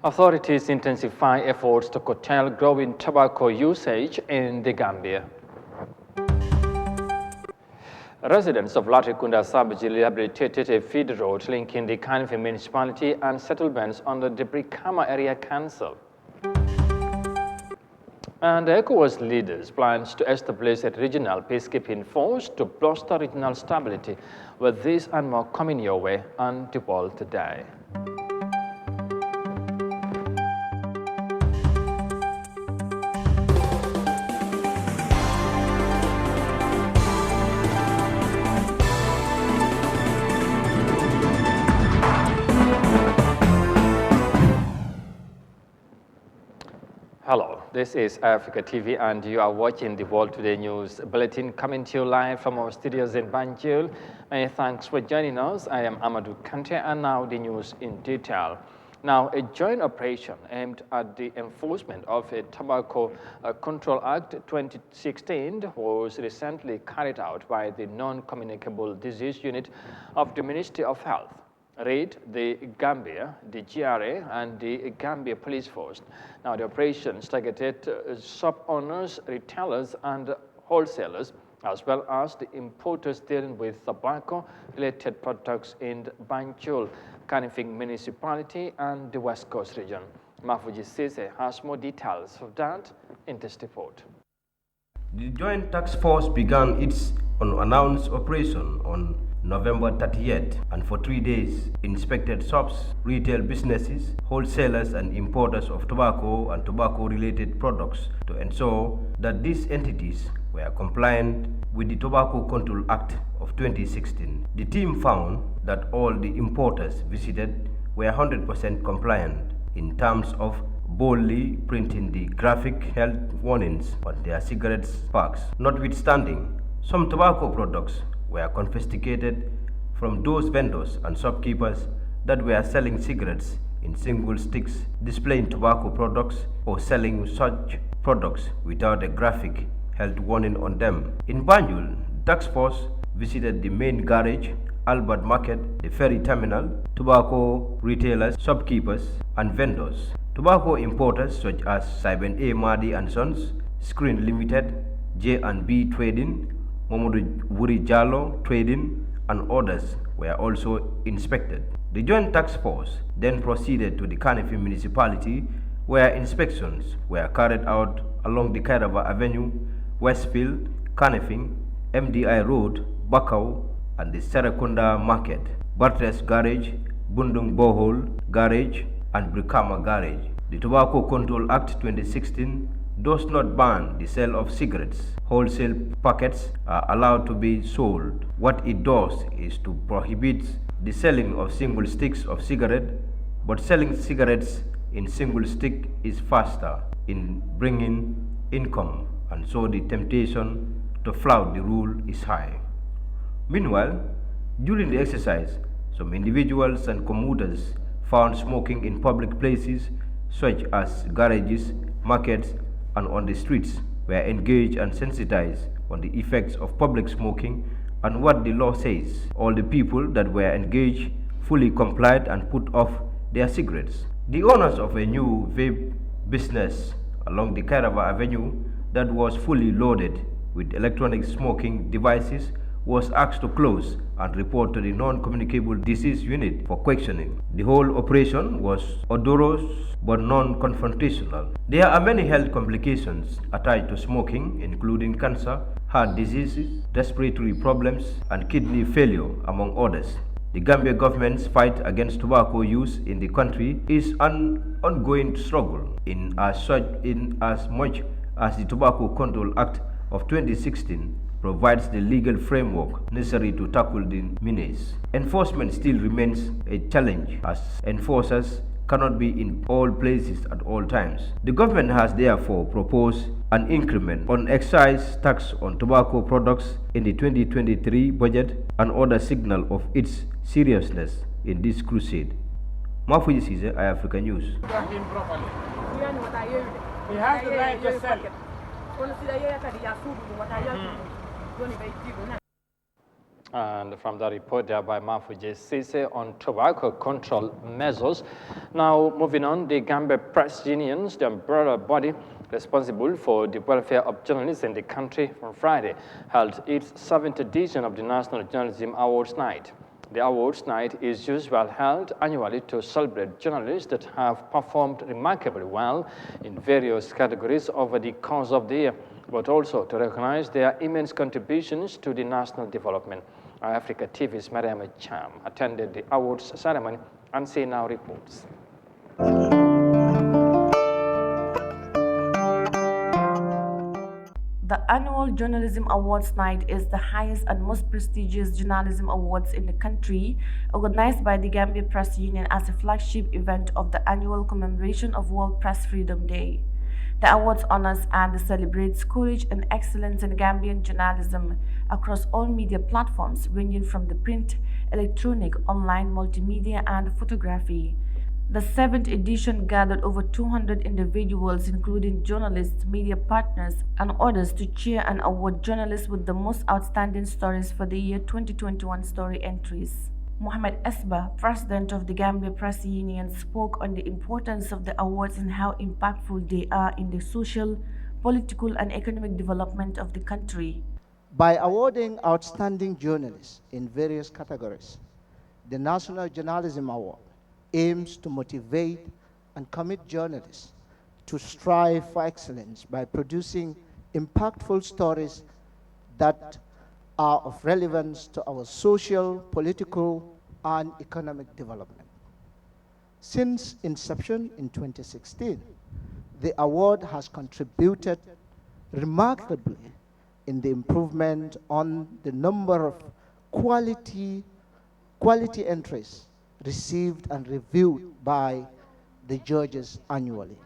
Authorities intensify efforts to curtail growing tobacco usage in the Gambia. Residents of Latrikunda Sabji rehabilitated a feed road linking the Kanifi municipality and settlements under the Brikama Area Council. And ECOWAS leaders plans to establish a regional peacekeeping force to bolster regional stability. With this and more coming your way on The World Today. Hello, this is Eyeafrica TV and you are watching the World Today News Bulletin coming to you live from our studios in Banjul. Many thanks for joining us. I am Amadou Kante and now the news in detail. Now, a joint operation aimed at the enforcement of a Tobacco Control Act 2016 was recently carried out by the Non-Communicable Disease Unit of the Ministry of Health. RAID, the Gambia, the GRA, and the Gambia Police Force. Now, the operations targeted shop owners, retailers, and wholesalers, as well as the importers dealing with tobacco-related products in Banjul, Kanifing Municipality, and the West Coast region. Mafuji Sise has more details of that in this report. The Joint Task Force began its unannounced operation on November 30th and for 3 days inspected shops, retail businesses, wholesalers and importers of tobacco and tobacco-related products to ensure that these entities were compliant with the Tobacco Control Act of 2016. The team found that all the importers visited were 100% compliant in terms of boldly printing the graphic health warnings on their cigarettes packs. Notwithstanding, some tobacco products were confiscated from those vendors and shopkeepers that were selling cigarettes in single sticks, displaying tobacco products, or selling such products without a graphic health warning on them. In Banjul, the task force visited the main garage, Albert Market, the ferry terminal, tobacco retailers, shopkeepers, and vendors. Tobacco importers such as Saiben A. Mahdi and Sons, Screen Limited, J&B Trading, Momodu Wuri Jallo Trading, and others were also inspected. The Joint Task Force then proceeded to the Kanifi municipality, where inspections were carried out along the Kairaba Avenue, Westfield, Kanifing, MDI Road, Bakau, and the Serekunda Market, Bartres Garage, Bundung Bohol Garage, and Brikama Garage. The Tobacco Control Act 2016 does not ban the sale of cigarettes. Wholesale packets are allowed to be sold. What it does is to prohibit the selling of single sticks of cigarette, but selling cigarettes in single stick is faster in bringing income, and so the temptation to flout the rule is high. Meanwhile, during the exercise, some individuals and commuters found smoking in public places such as garages, markets, and on the streets were engaged and sensitized on the effects of public smoking and what the law says. All the people that were engaged fully complied and put off their cigarettes. The owners of a new vape business along the Kairaba Avenue that was fully loaded with electronic smoking devices was asked to close and report to the Non-Communicable Disease Unit for questioning. The whole operation was odorous but non-confrontational. There are many health complications attached to smoking, including cancer, heart diseases, respiratory problems, and kidney failure, among others. The Gambia government's fight against tobacco use in the country is an ongoing struggle in as much as the Tobacco Control Act of 2016 provides the legal framework necessary to tackle the menace. Enforcement still remains a challenge as enforcers cannot be in all places at all times. The government has therefore proposed an increment on excise tax on tobacco products in the 2023 budget, another signal of its seriousness in this crusade. Mafuji Sise, Eyeafrica News. He has the right to sell it. And from the report there by Mafuje Sise on tobacco control measures. Now, moving on, the Gambia Press Unions, the umbrella body responsible for the welfare of journalists in the country, on Friday, held its 7th edition of the National Journalism Awards Night. The awards night is usually held annually to celebrate journalists that have performed remarkably well in various categories over the course of the year, but also to recognize their immense contributions to the national development. Eyeafrica TV's Yahya Jammeh attended the awards ceremony and she now reports. The annual Journalism Awards Night is the highest and most prestigious journalism awards in the country, organized by the Gambia Press Union as a flagship event of the annual commemoration of World Press Freedom Day. The awards honors and celebrates courage and excellence in Gambian journalism across all media platforms, ranging from the print, electronic, online, multimedia, and photography. The 7th edition gathered over 200 individuals, including journalists, media partners, and others, to cheer and award journalists with the most outstanding stories for the year 2021 story entries. Mohamed Esba, president of the Gambia Press Union, spoke on the importance of the awards and how impactful they are in the social, political, and economic development of the country. By awarding outstanding journalists in various categories, the National Journalism Award aims to motivate and commit journalists to strive for excellence by producing impactful stories that are of relevance to our social, political, and economic development. Since inception in 2016, the award has contributed remarkably in the improvement on the number of quality entries received and reviewed by the judges annually.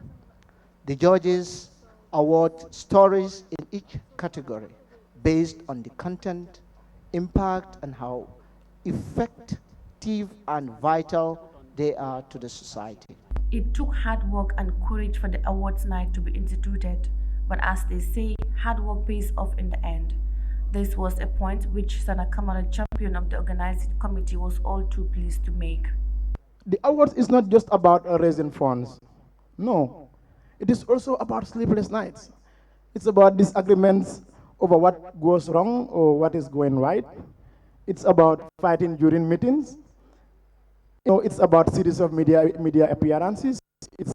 The judges award stories in each category based on the content, impact, and how effective and vital they are to the society. It took hard work and courage for the awards night to be instituted, but as they say, hard work pays off in the end. This was a point which Sana Kamara, champion of the organizing committee, was all too pleased to make. The awards is not just about raising funds. No, it is also about sleepless nights. It's about disagreements over what goes wrong or what is going right. It's about fighting during meetings. It's about series of media appearances. It's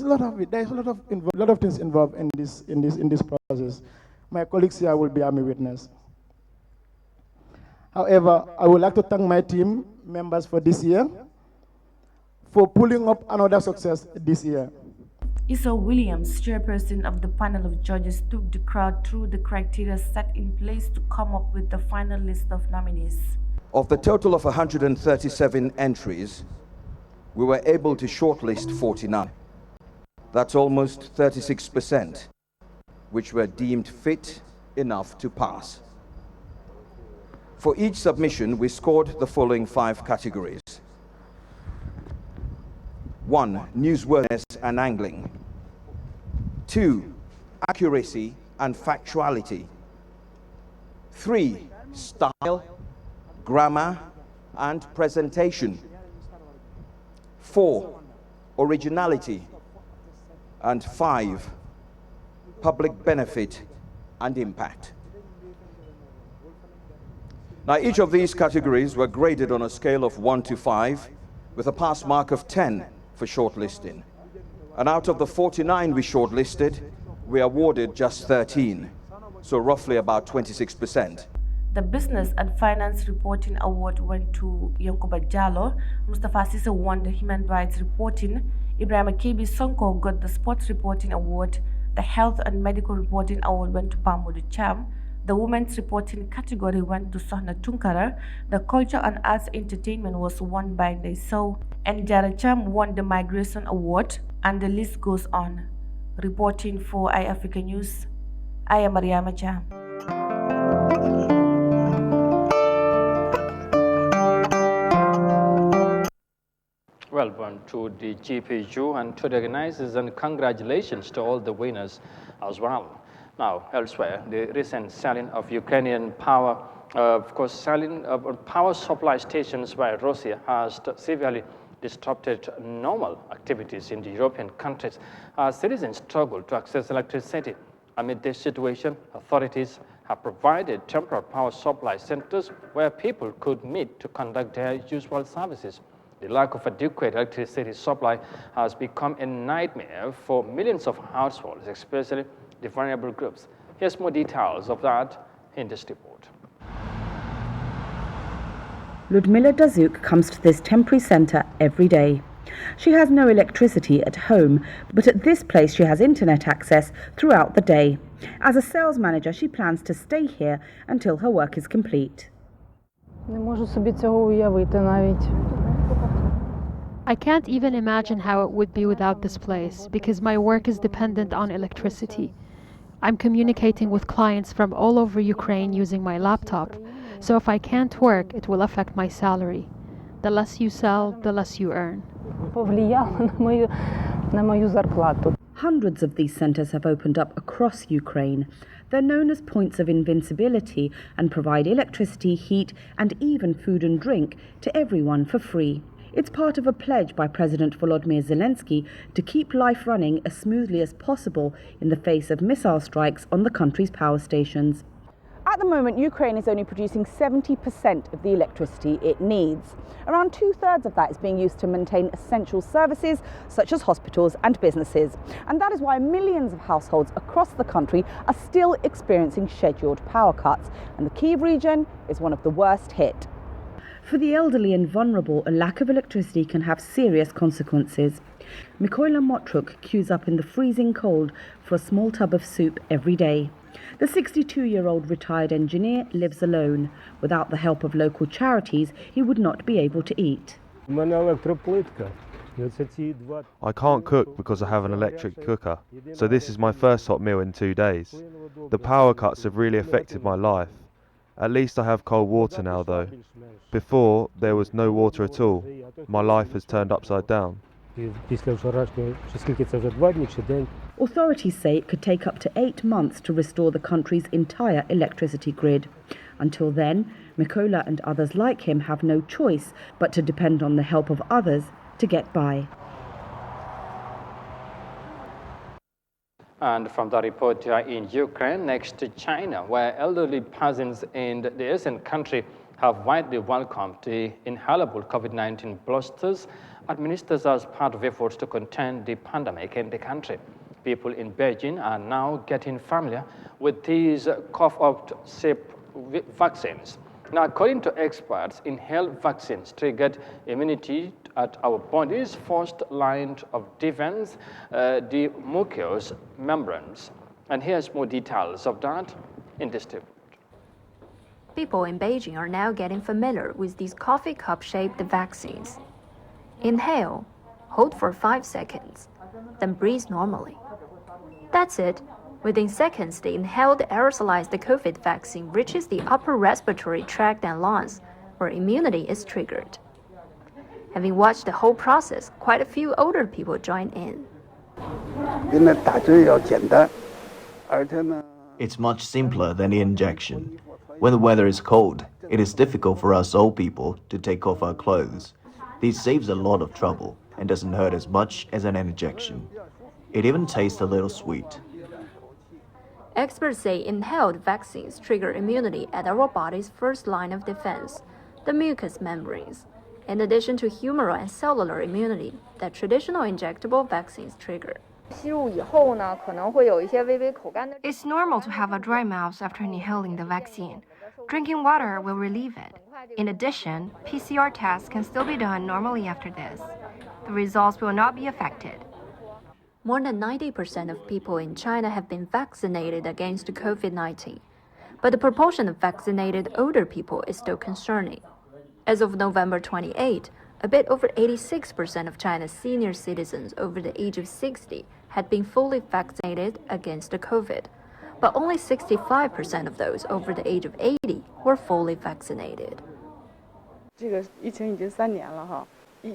a lot of it. There's a lot of things involved in this process. My colleagues here will bear me witness. However, I would like to thank my team members for this year for pulling up another success this year. Issa Williams, chairperson of the panel of judges, took the crowd through the criteria set in place to come up with the final list of nominees. Of the total of 137 entries, we were able to shortlist 49. That's almost 36%, which were deemed fit enough to pass. For each submission, we scored the following 5 categories. 1. Newsworthiness and angling. 2. Accuracy and factuality. 3. Style, grammar, and presentation. 4. Originality. And 5. Public benefit and impact. Now, each of these categories were graded on a scale of 1 to 5, with a pass mark of 10 for shortlisting. And out of the 49 we shortlisted, we awarded just 13, so roughly about 26%. The Business and Finance Reporting Award went to Yankuba Jallo. Mustafa Sise won the Human Rights Reporting. Ibrahim Kebi Sonko got the Sports Reporting Award. The Health and Medical Reporting Award went to Pamudu Cham. The Women's Reporting category went to Sohna Tunkara. The Culture and Arts Entertainment was won by Ndaiso. And Jara Cham won the Migration Award. And the list goes on. Reporting for Eyeafrica News, I am Yahya Jammeh. Well done to the GPU and to the organizers, and congratulations to all the winners as well. Now, elsewhere, the recent selling of Ukrainian power Of course, selling power supply stations by Russia has severely disrupted normal activities in the European countries as citizens struggle to access electricity. Amid this situation, authorities have provided temporary power supply centers where people could meet to conduct their usual services. The lack of adequate electricity supply has become a nightmare for millions of households, especially the vulnerable groups. Here's more details of that in this report. Ludmila Dazuk comes to this temporary centre every day. She has no electricity at home, but at this place she has internet access throughout the day. As a sales manager, she plans to stay here until her work is complete. I can't even imagine how it would be without this place, because my work is dependent on electricity. I'm communicating with clients from all over Ukraine using my laptop, so if I can't work, it will affect my salary. The less you sell, the less you earn. Hundreds of these centres have opened up across Ukraine. They're known as points of invincibility and provide electricity, heat, and even food and drink to everyone for free. It's part of a pledge by President Volodymyr Zelensky to keep life running as smoothly as possible in the face of missile strikes on the country's power stations. At the moment, Ukraine is only producing 70% of the electricity it needs. Around 2/3 of that is being used to maintain essential services such as hospitals and businesses. And that is why millions of households across the country are still experiencing scheduled power cuts. And the Kyiv region is one of the worst hit. For the elderly and vulnerable, a lack of electricity can have serious consequences. Mikoila Motruk queues up in the freezing cold for a small tub of soup every day. The 62-year-old retired engineer lives alone. Without the help of local charities, he would not be able to eat. I can't cook because I have an electric cooker, so this is my first hot meal in 2 days. The power cuts have really affected my life. At least I have cold water now though. Before, there was no water at all. My life has turned upside down. Authorities say it could take up to 8 months to restore the country's entire electricity grid. Until then, Mikola and others like him have no choice but to depend on the help of others to get by. And from the report in Ukraine, next to China, where elderly persons in the Asian country have widely welcomed the inhalable COVID-19 boosters administered as part of efforts to contain the pandemic in the country. People in Beijing are now getting familiar with these cough-out-shaped vaccines. Now, according to experts, inhaled vaccines triggered immunity at our body's first line of defense, the mucous membranes. And here's more details of that in this report. People in Beijing are now getting familiar with these coffee cup-shaped vaccines. Inhale, hold for 5 seconds, then breathe normally. That's it. Within seconds, the inhaled aerosolized COVID vaccine reaches the upper respiratory tract and lungs, where immunity is triggered. Having watched the whole process, quite a few older people join in. It's much simpler than the injection. When the weather is cold, it is difficult for us old people to take off our clothes. This saves a lot of trouble and doesn't hurt as much as an injection. It even tastes a little sweet. Experts say inhaled vaccines trigger immunity at our body's first line of defense, the mucous membranes, in addition to humoral and cellular immunity that traditional injectable vaccines trigger. It's normal to have a dry mouth after inhaling the vaccine. Drinking water will relieve it. In addition, PCR tests can still be done normally after this. The results will not be affected. More than 90% of people in China have been vaccinated against COVID-19, but the proportion of vaccinated older people is still concerning. As of November 28, a bit over 86% of China's senior citizens over the age of 60 had been fully vaccinated against the COVID, but only 65% of those over the age of 80 were fully vaccinated. 3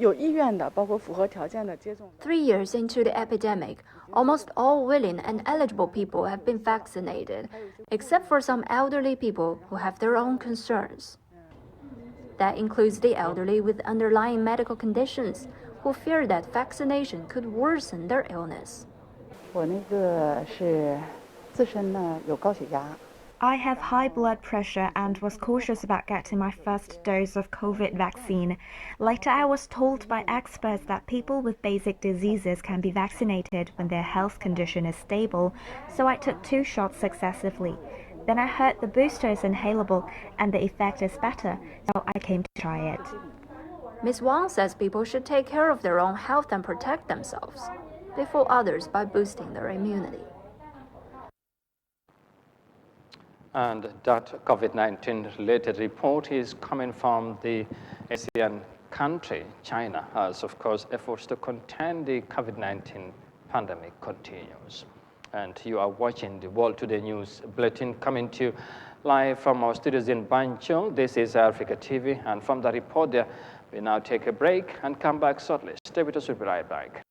years into the epidemic, almost all willing and eligible people have been vaccinated, except for some elderly people who have their own concerns. That includes the elderly with underlying medical conditions who fear that vaccination could worsen their illness. I have high blood pressure and was cautious about getting my first dose of COVID vaccine. Later, I was told by experts that people with basic diseases can be vaccinated when their health condition is stable, so I took 2 shots successively. Then I heard the booster is inhalable and the effect is better, so I came to try it. Ms. Wang says people should take care of their own health and protect themselves before others by boosting their immunity. And that COVID-19 related report is coming from the Asian country. China has, of course, efforts to contain the COVID-19 pandemic continues. And you are watching the World Today News Bulletin coming to you live from our studios in Banjul. This is Eyeafrica TV, and from the report there, we now take a break and come back shortly. Stay with us, we'll be right back.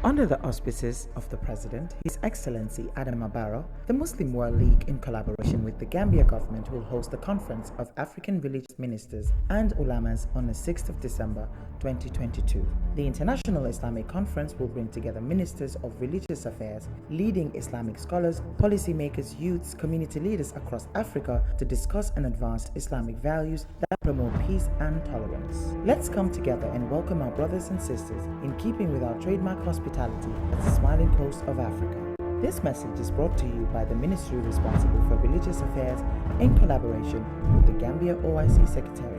Under the auspices of the President, His Excellency Adama Barrow, the Muslim World League, in collaboration with the Gambia government, will host the Conference of African Village Ministers and Ulamas on the 6th of December 2022. The International Islamic Conference will bring together ministers of religious affairs, leading Islamic scholars, policymakers, youths, community leaders across Africa to discuss and advance Islamic values that promote peace and tolerance. Let's come together and welcome our brothers and sisters in keeping with our trademark hospitality at the smiling coast of Africa. This message is brought to you by the ministry responsible for religious affairs in collaboration with the Gambia OIC Secretariat.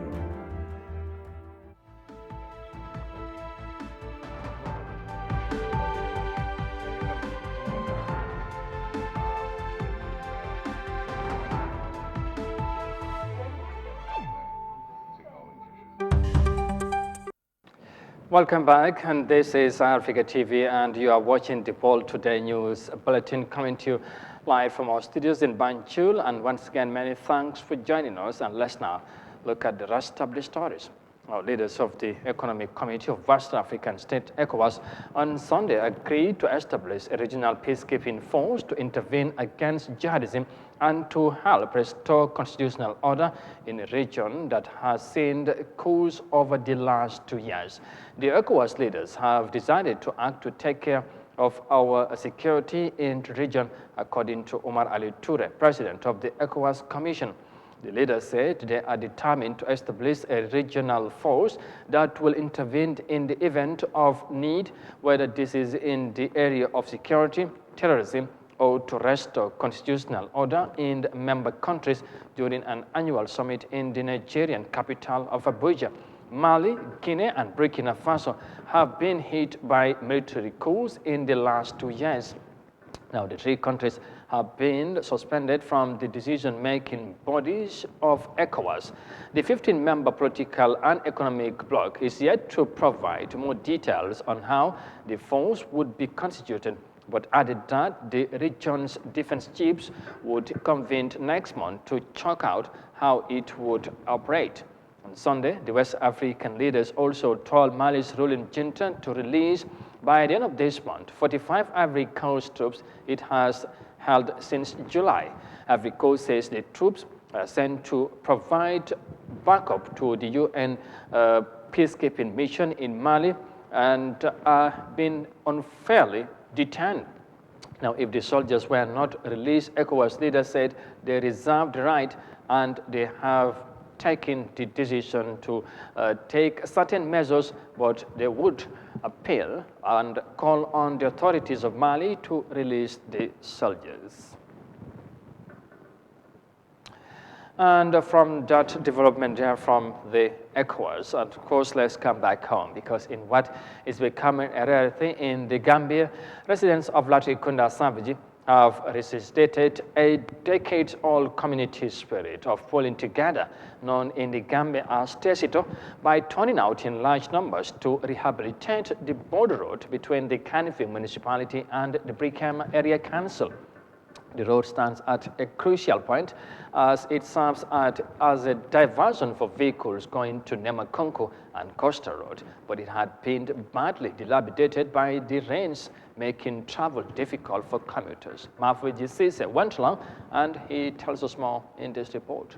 Welcome back, and this is Eyeafrica TV, and you are watching the World Today News Bulletin coming to you live from our studios in Banjul. And once again, many thanks for joining us, and let's now look at the rest of the stories. Our leaders of the Economic Community of West African State, ECOWAS, on Sunday agreed to establish a regional peacekeeping force to intervene against jihadism and to help restore constitutional order in a region that has seen coups over the last 2 years. The ECOWAS leaders have decided to act to take care of our security in the region, according to Omar Ali Toure, president of the ECOWAS Commission. The leaders said they are determined to establish a regional force that will intervene in the event of need, whether this is in the area of security, terrorism, or to restore constitutional order in the member countries during an annual summit in the Nigerian capital of Abuja. Mali, Guinea, and Burkina Faso have been hit by military coups in the last 2 years. Now, the 3 countries have been suspended from the decision-making bodies of ECOWAS. The 15-member political and economic bloc is yet to provide more details on how the force would be constituted, but added that the region's defense chiefs would convene next month to chalk out how it would operate. On Sunday, the West African leaders also told Mali's ruling junta to release, by the end of this month, 45 Ivory Coast troops it has held since July. Ivory Coast says the troops are sent to provide backup to the UN peacekeeping mission in Mali and are being unfairly detained. Now, if the soldiers were not released, ECOWAS leaders said they reserved the right and they have taken the decision to take certain measures, but they would appeal and call on the authorities of Mali to release the soldiers. And from that development there from the ECOWAS, and of course, let's come back home, because in what is becoming a rarity in the Gambia, residents of Latrikunda Savage have resuscitated a decades-old community spirit of pulling together, known in the Gambia as Tesito, by turning out in large numbers to rehabilitate the border road between the Kanifing municipality and the Brikama Area Council. The road stands at a crucial point as it serves as a diversion for vehicles going to Nemakonko and Costa Road, but it had been badly dilapidated by the rains, making travel difficult for commuters. Mafuji Sise went along and he tells us more in this report.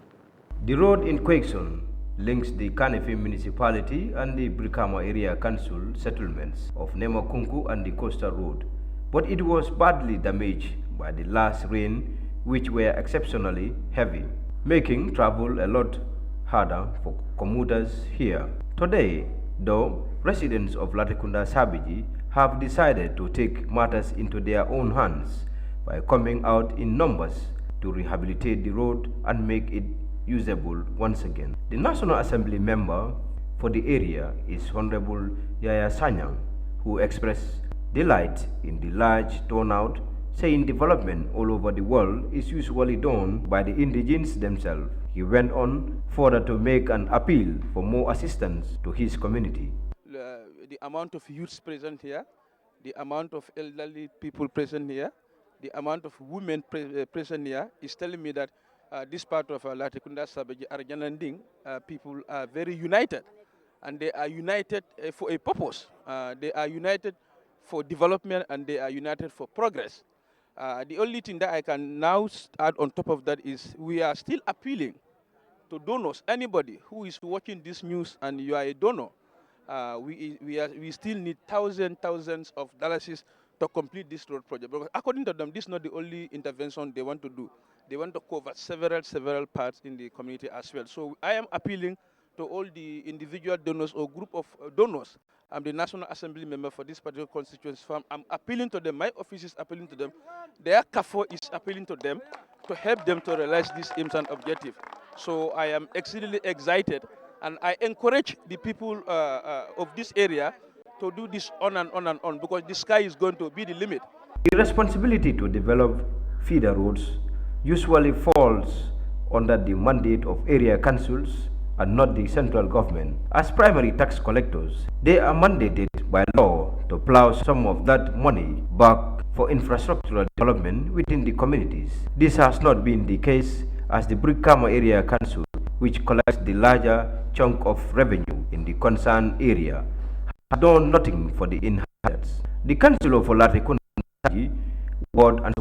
The road in Quakeson links the Kanifing municipality and the Brikama Area Council settlements of Nemakunku and the Costa Road, but it was badly damaged by the last rain, which were exceptionally heavy, making travel a lot harder for commuters here. Today, though, residents of Latrikunda Sabiji have decided to take matters into their own hands by coming out in numbers to rehabilitate the road and make it usable once again. The National Assembly member for the area is Honorable Yahya Jammeh, who expressed delight in the large turnout, saying development all over the world is usually done by the indigenes themselves. He went on further to make an appeal for more assistance to his community. The amount of youths present here, the amount of elderly people present here, the amount of women present here is telling me that this part of Latrikunda Sabaji Arjananding people are very united, and they are united for a purpose. They are united for development, and they are united for progress. The only thing that I can now add on top of that is we are still appealing to donors. Anybody who is watching this news and you are a donor, we still need thousands of dollars to complete this road project. Because according to them, this is not the only intervention they want to do. They want to cover several parts in the community as well. So I am appealing to all the individual donors or group of donors. I'm the National Assembly member for this particular constituency farm. I'm appealing to them. My office is appealing to them. Their CAFO is appealing to them to help them to realize these aims and objectives. So I am exceedingly excited, and I encourage the people of this area to do this on and on, because the sky is going to be the limit. The responsibility to develop feeder roads usually falls under the mandate of area councils and not the central government. As primary tax collectors, they are mandated by law to plow some of that money back for infrastructural development within the communities. This has not been the case, as the Brikama Area Council, which collects the larger chunk of revenue in the concerned area, has done nothing for the inhabitants. The Council of Latrikunda Ward and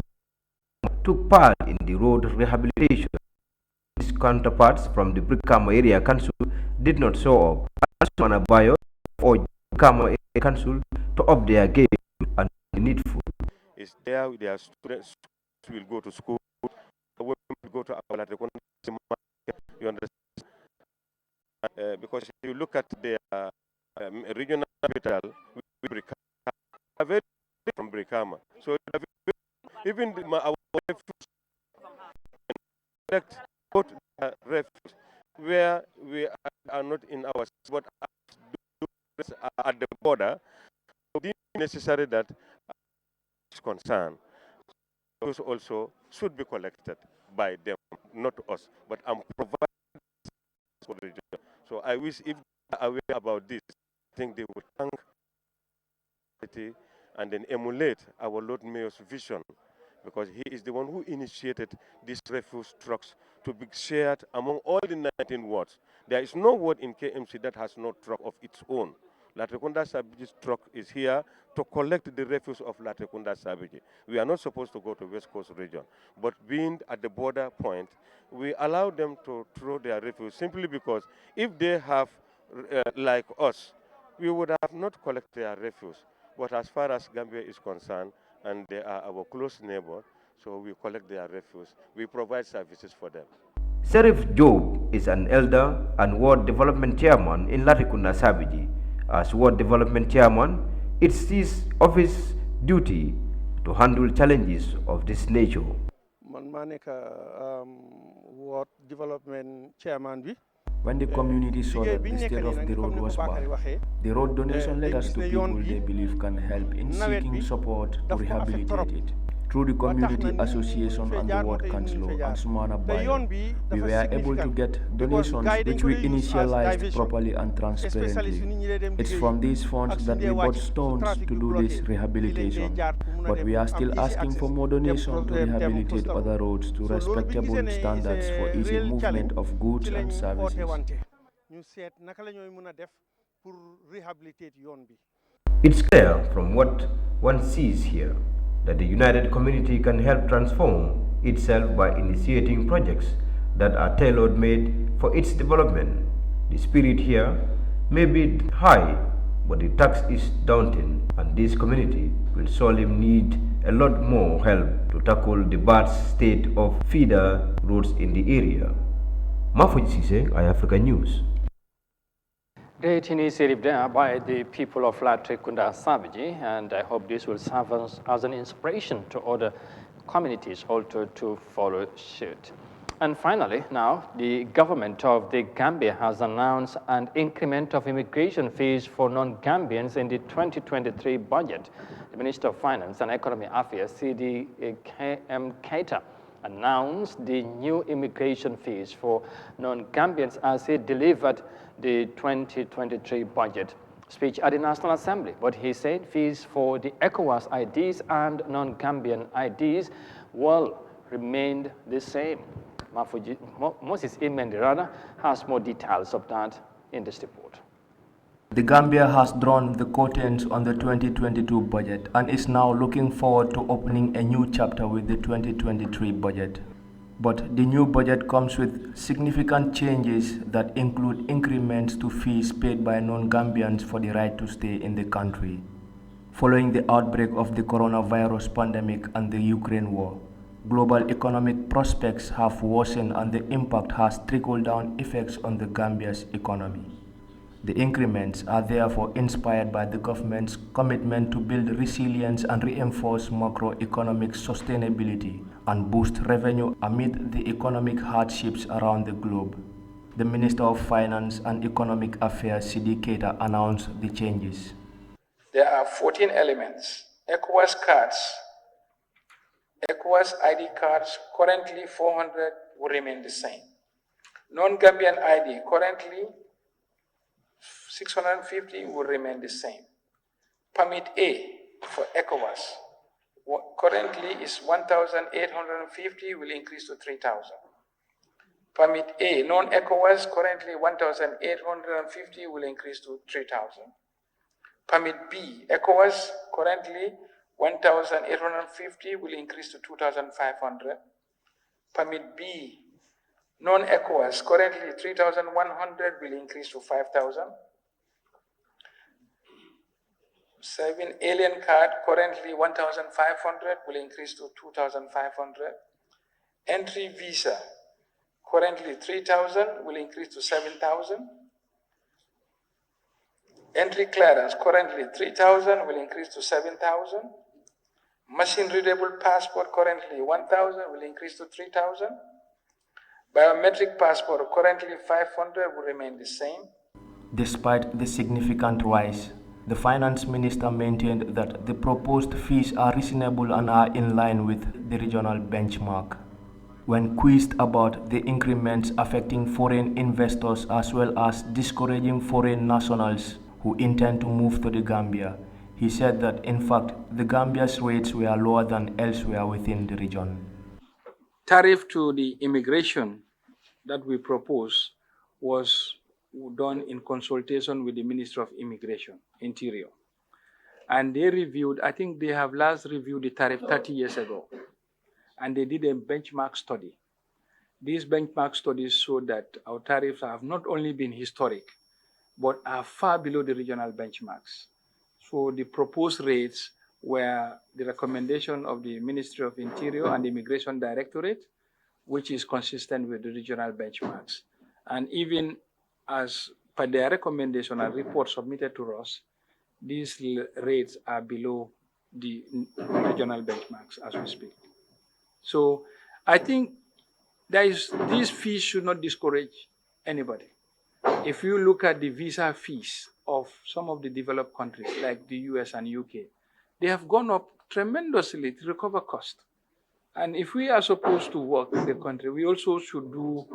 took part in the road rehabilitation. His counterparts from the Brikama Area Council did not show up. Asumana Bayo or Brikama Area Council to up their game and the needful. It's there, their students will go to school, women will go to our Latrikunda, you understand? Because if you look at their regional capital, we are very different from Brikama. So even our refuge, where we are not in our but at the border, so it is necessary that is concerned. Those also should be collected by them, not us, but I'm providing for the region. So I wish if they are aware about this, I think they would thank and then emulate our Lord Mayor's vision because he is the one who initiated these refuse trucks to be shared among all the 19 wards. There is no ward in KMC that has no truck of its own. Latrikunda Sabiji's truck is here to collect the refuse of Latrikunda Sabiji. We are not supposed to go to West Coast region, but being at the border point, we allow them to throw their refuse simply because if they have, like us, we would have not collected their refuse. But as far as Gambia is concerned, and they are our close neighbor, so we collect their refuse. We provide services for them. Sheriff Job is an elder and ward development chairman in Latrikunda Sabiji. As ward development chairman, it's his office duty to handle challenges of this nature. Ward development chairman. When the community saw that the state of the road was bad, the road donation letters to people they believe can help in seeking support to rehabilitate it. Through the Community Association and the Ward Councilor and Sumana Bayo, we were able to get donations which we initialized properly and transparently. It's from these funds that we bought stones to do this rehabilitation. But we are still asking for more donations to rehabilitate other roads to respectable standards for easy movement of goods and services. It's clear from what one sees here that the united community can help transform itself by initiating projects that are tailor-made for its development. The spirit here may be high, but the task is daunting, and this community will surely need a lot more help to tackle the bad state of feeder roads in the area. Mafuji Sise, Eyeafrica News. Great initiative there by the people of Latrikunda Sabiji, and I hope this will serve as an inspiration to other communities also to follow suit. And finally, now, the government of the Gambia has announced an increment of immigration fees for non-Gambians in the 2023 budget. The Minister of Finance and Economic Affairs, C.D. K.M. Keita, announced the new immigration fees for non-Gambians as he delivered the 2023 budget speech at the National Assembly. But he said fees for the ECOWAS IDs and non-Gambian IDs will remain the same. Moses Imendirada has more details of that in this report. The Gambia has drawn the curtains on the 2022 budget and is now looking forward to opening a new chapter with the 2023 budget. But the new budget comes with significant changes that include increments to fees paid by non-Gambians for the right to stay in the country. Following the outbreak of the coronavirus pandemic and the Ukraine war, global economic prospects have worsened and the impact has trickle-down effects on the Gambia's economy. The increments are therefore inspired by the government's commitment to build resilience and reinforce macroeconomic sustainability and boost revenue amid the economic hardships around the globe. The Minister of Finance and Economic Affairs, C.D. Keita, announced the changes. There are 14 elements. ECOWAS cards, ECOWAS ID cards, currently 400 will remain the same. Non-Gambian ID, currently 650 will remain the same. Permit A for ECOWAS, currently is 1,850, will increase to 3,000. Permit A, non-ECOWAS, currently 1,850, will increase to 3,000. Permit B, ECOWAS, currently 1,850, will increase to 2,500. Permit B, non-ECOWAS, currently 3,100, will increase to 5,000. 7 alien card, currently 1,500, will increase to 2,500. Entry visa, currently 3,000, will increase to 7,000. Entry clearance, currently 3,000, will increase to 7,000. Machine readable passport, currently 1,000, will increase to 3,000. Biometric passport, currently 500, will remain the same. Despite the significant rise, the Finance Minister maintained that the proposed fees are reasonable and are in line with the regional benchmark. When quizzed about the increments affecting foreign investors as well as discouraging foreign nationals who intend to move to the Gambia, He said that, in fact, the Gambia's rates were lower than elsewhere within the region. Tariff to the immigration that we propose was done in consultation with the Ministry of Immigration, Interior. And they reviewed, I think they have last reviewed the tariff 30 years ago. And they did a benchmark study. These benchmark studies show that our tariffs have not only been historic, but are far below the regional benchmarks. So the proposed rates were the recommendation of the Ministry of Interior and the Immigration Directorate, which is consistent with the regional benchmarks. And even as per their recommendation and report submitted to us, these rates are below the regional benchmarks as we speak. So I think these fees should not discourage anybody. If you look at the visa fees of some of the developed countries like the US and UK, they have gone up tremendously to recover cost. And if we are supposed to work in the country, we also should do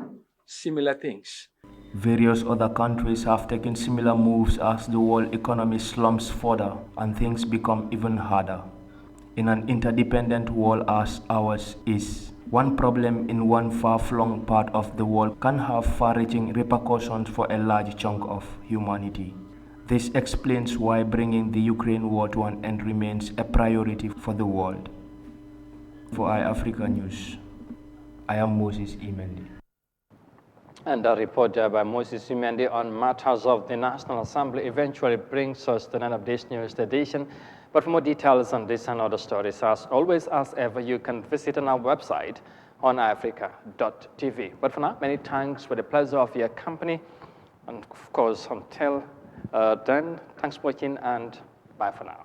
similar things. Various other countries have taken similar moves as the world economy slumps further and things become even harder. In an interdependent world as ours is, one problem in one far-flung part of the world can have far-reaching repercussions for a large chunk of humanity. This explains why bringing the Ukraine war to an end remains a priority for the world. For Eyeafrica News, I am Moses Imendi. And a report by Moses Imendi on matters of the National Assembly eventually brings us to the end of this news edition. But for more details on this and other stories, as always, as ever, you can visit on our website on Eyeafrica.tv. But for now, many thanks for the pleasure of your company. And of course, until then, thanks for watching and bye for now.